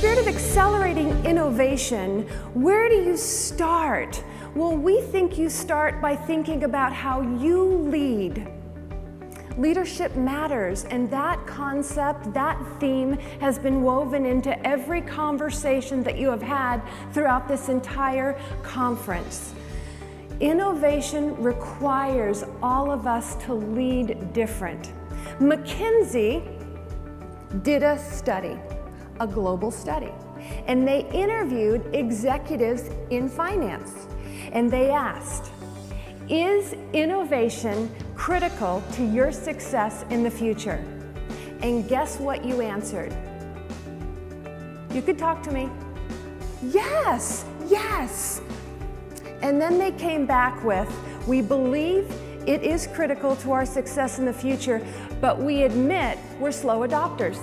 spirit of accelerating innovation, where do you start? Well, we think you start by thinking about how you lead. Leadership matters, and that concept, that theme has been woven into every conversation that you have had throughout this entire conference. Innovation requires all of us to lead different. McKinsey did a study, a global study, and they interviewed executives in finance, and they asked, is innovation critical to your success in the future? And guess what you answered? You could talk to me. Yes, yes. And then they came back with, we believe it is critical to our success in the future, but we admit we're slow adopters.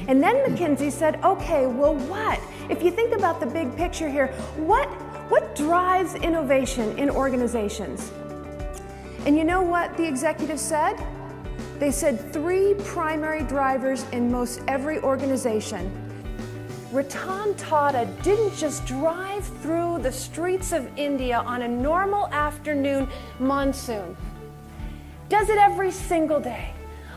And then McKinsey said, okay, well what? If you think about the big picture here, what drives innovation in organizations? And you know what the executives said? They said 3 primary drivers in most every organization. Ratan Tata didn't just drive through the streets of India on a normal afternoon monsoon. Does it every single day.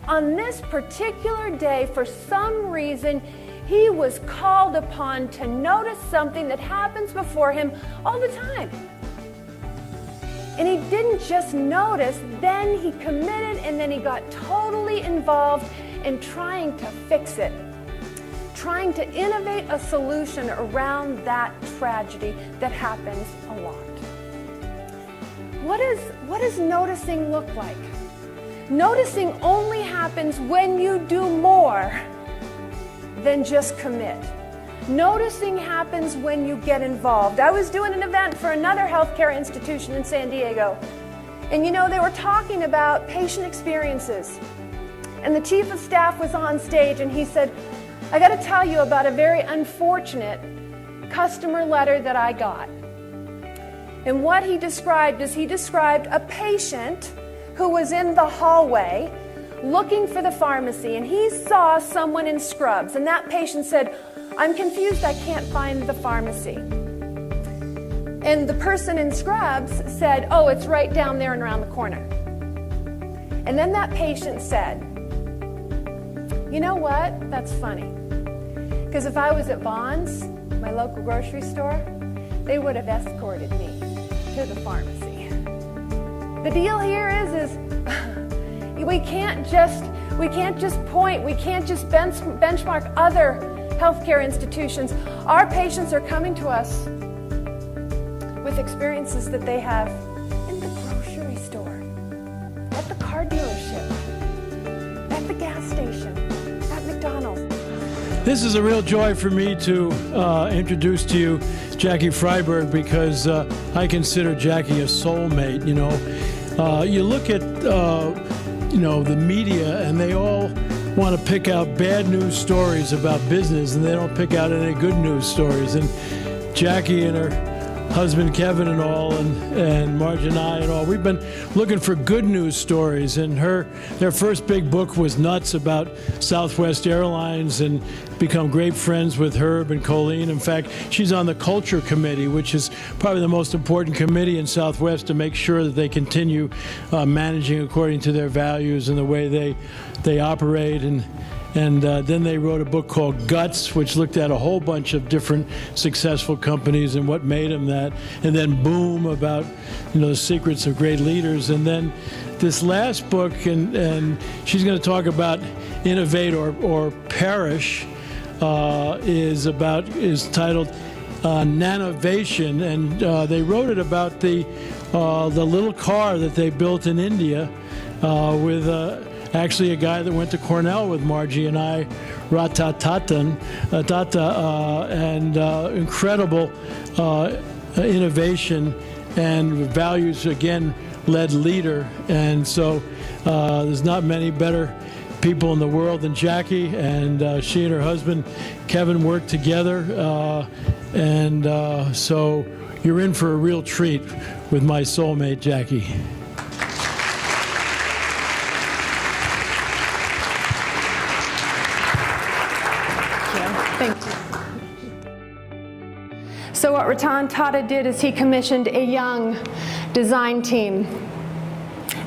On this particular day, for some reason, he was called upon to notice something that happens before him all the time. And he didn't just notice, then he committed, and then he got totally involved in trying to fix it, trying to innovate a solution around that tragedy that happens a lot. What does noticing look like? Noticing only happens when you do more than just commit. Noticing happens when you get involved. I was doing an event for another healthcare institution in San Diego, and you know, they were talking about patient experiences. And the chief of staff was on stage, and he said, I got to tell you about a very unfortunate customer letter that I got. And what he described is he described a patient who was in the hallway looking for the pharmacy, and he saw someone in scrubs, and that patient said, I'm confused, I can't find the pharmacy. And the person in scrubs said, oh, it's right down there and around the corner. And then that patient said, you know what, that's funny. Because if I was at Vons, my local grocery store, they would have escorted me to the pharmacy. The deal here is we can't just point, we can't just benchmark other healthcare institutions. Our patients are coming to us with experiences that they have in the grocery store, at the car dealership, at the gas station, at McDonald's. This is a real joy for me to introduce to you Jackie Freiberg, because I consider Jackie a soulmate. You know, you look at the media, and they all want to pick out bad news stories about business, and they don't pick out any good news stories. And Jackie and her husband Kevin and all, and Marge and I and all, we've been looking for good news stories. And their first big book was Nuts, about Southwest Airlines, and become great friends with Herb and Colleen. In fact, she's on the Culture Committee, which is probably the most important committee in Southwest to make sure that they continue managing according to their values and the way they operate. And then they wrote a book called Guts, which looked at a whole bunch of different successful companies and what made them that. And then Boom, about the secrets of great leaders. And then this last book, and she's going to talk about Innovate or Perish, is titled Nanovation, and they wrote it about the little car that they built in India with actually a guy that went to Cornell with Margie and I, Ratan Tata, and incredible innovation and values, again, led leader. And so there's not many better people in the world than Jackie, and she and her husband Kevin work together, and so you're in for a real treat with my soulmate Jackie. Thank you. So what Ratan Tata did is he commissioned a young design team,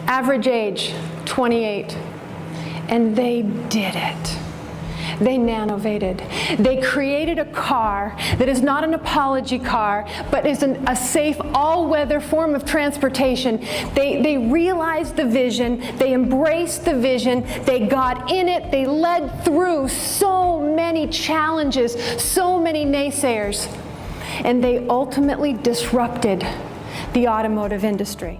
average age 28, and they did it. They nanovated. They created a car that is not an apology car, but is a safe, all-weather form of transportation. They realized the vision. They embraced the vision. They got in it. They led through so many challenges, so many naysayers, and they ultimately disrupted the automotive industry.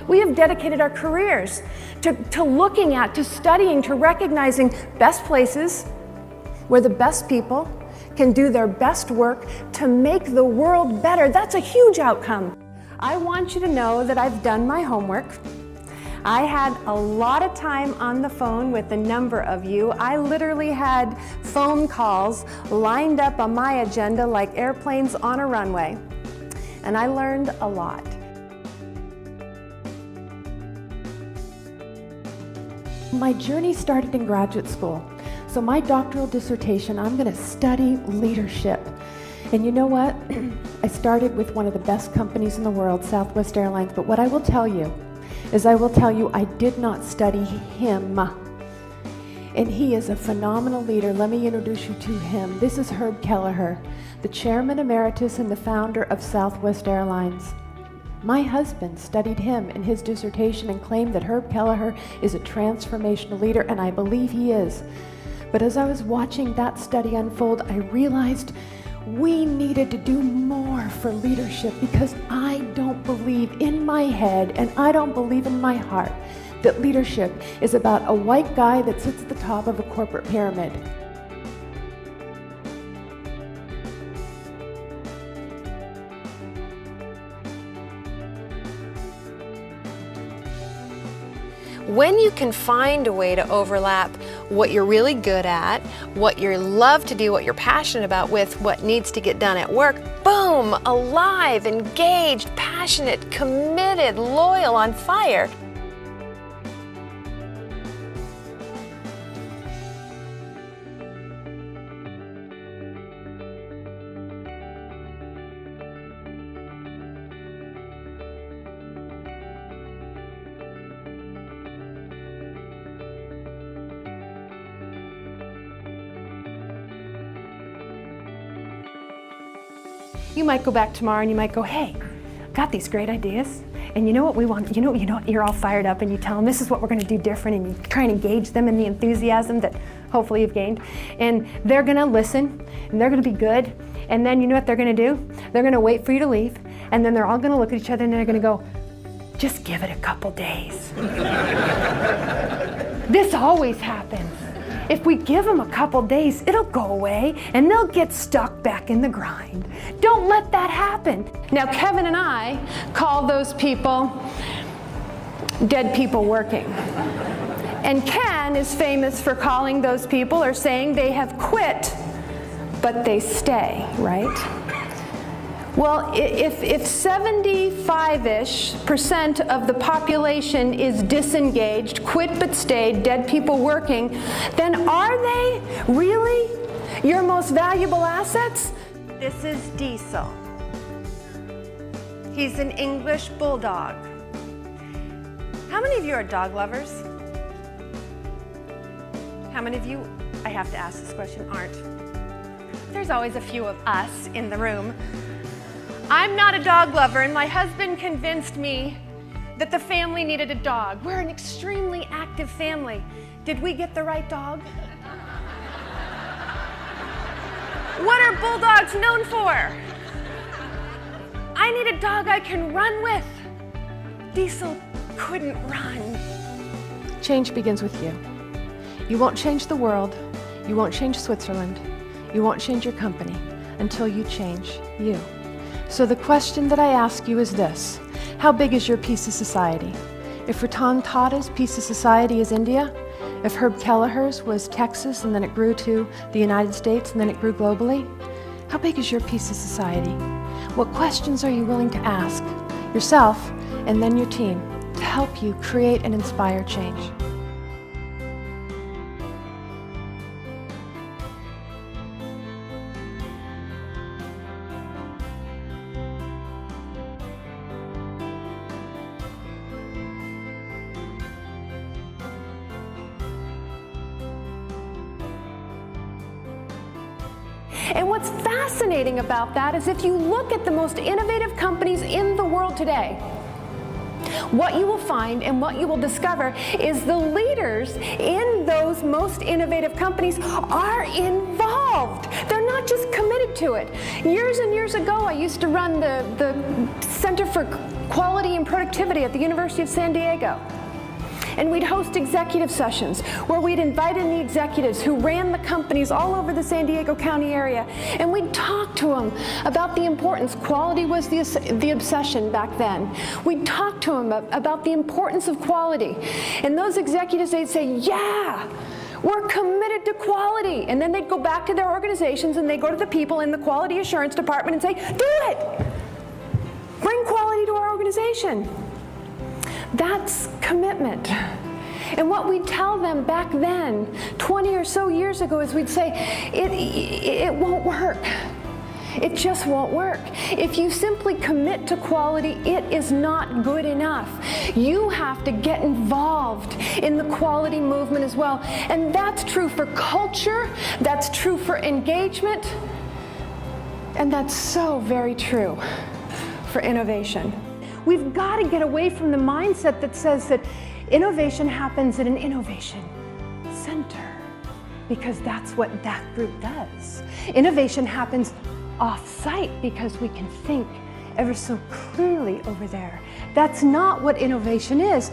We have dedicated our careers to looking at, to studying, to recognizing best places where the best people can do their best work to make the world better. That's a huge outcome. I want you to know that I've done my homework. I had a lot of time on the phone with a number of you. I literally had phone calls lined up on my agenda like airplanes on a runway. And I learned a lot. My journey started in graduate school. So my doctoral dissertation, I'm going to study leadership. And you know what? I started with one of the best companies in the world, Southwest Airlines. But what I will tell you is I did not study him. And he is a phenomenal leader. Let me introduce you to him. This is Herb Kelleher, the chairman emeritus and the founder of Southwest Airlines. My husband studied him in his dissertation and claimed that Herb Kelleher is a transformational leader, and I believe he is. But as I was watching that study unfold, I realized we needed to do more for leadership, because I don't believe in my head and I don't believe in my heart that leadership is about a white guy that sits at the top of a corporate pyramid. When you can find a way to overlap what you're really good at, what you love to do, what you're passionate about with what needs to get done at work, boom, alive, engaged, passionate, committed, loyal, on fire. You might go back tomorrow and you might go, hey, got these great ideas. And you know what we want, you know, you're all fired up and you tell them this is what we're going to do different, and you try and engage them in the enthusiasm that hopefully you've gained. And they're going to listen and they're going to be good. And then you know what they're going to do? They're going to wait for you to leave. And then they're all going to look at each other and they're going to go, just give it a couple days. This always happens. If we give them a couple days, it'll go away and they'll get stuck back in the grind. Don't let that happen. Now, Kevin and I call those people dead people working. And Ken is famous for calling those people, or saying they have quit, but they stay, right? Well, if 75-ish% of the population is disengaged, quit but stayed, dead people working, then are they really your most valuable assets? This is Diesel. He's an English bulldog. How many of you are dog lovers? How many of you, I have to ask this question, aren't? There's always a few of us in the room. I'm not a dog lover, and my husband convinced me that the family needed a dog. We're an extremely active family. Did we get the right dog? What are bulldogs known for? I need a dog I can run with. Diesel couldn't run. Change begins with you. You won't change the world. You won't change Switzerland. You won't change your company until you change you. So the question that I ask you is this: how big is your piece of society? If Ratan Tata's piece of society is India, if Herb Kelleher's was Texas and then it grew to the United States and then it grew globally, how big is your piece of society? What questions are you willing to ask yourself and then your team to help you create and inspire change? And what's fascinating about that is if you look at the most innovative companies in the world today, what you will find and what you will discover is the leaders in those most innovative companies are involved. They're not just committed to it. Years and years ago, I used to run the Center for Quality and Productivity at the University of San Diego. And we'd host executive sessions where we'd invite in the executives who ran the companies all over the San Diego County area, and we'd talk to them about the importance. Quality was the obsession back then. We'd talk to them about the importance of quality. And those executives, they'd say, yeah, we're committed to quality. And then they'd go back to their organizations and they'd go to the people in the quality assurance department and say, do it! Bring quality to our organization. That's commitment. And what we tell them back then, 20 or so years ago, is we'd say, it won't work. It just won't work. If you simply commit to quality, it is not good enough. You have to get involved in the quality movement as well. And that's true for culture, that's true for engagement, and that's so very true for innovation. We've got to get away from the mindset that says that innovation happens at an innovation center, because that's what that group does. Innovation happens off-site because we can think ever so clearly over there. That's not what innovation is.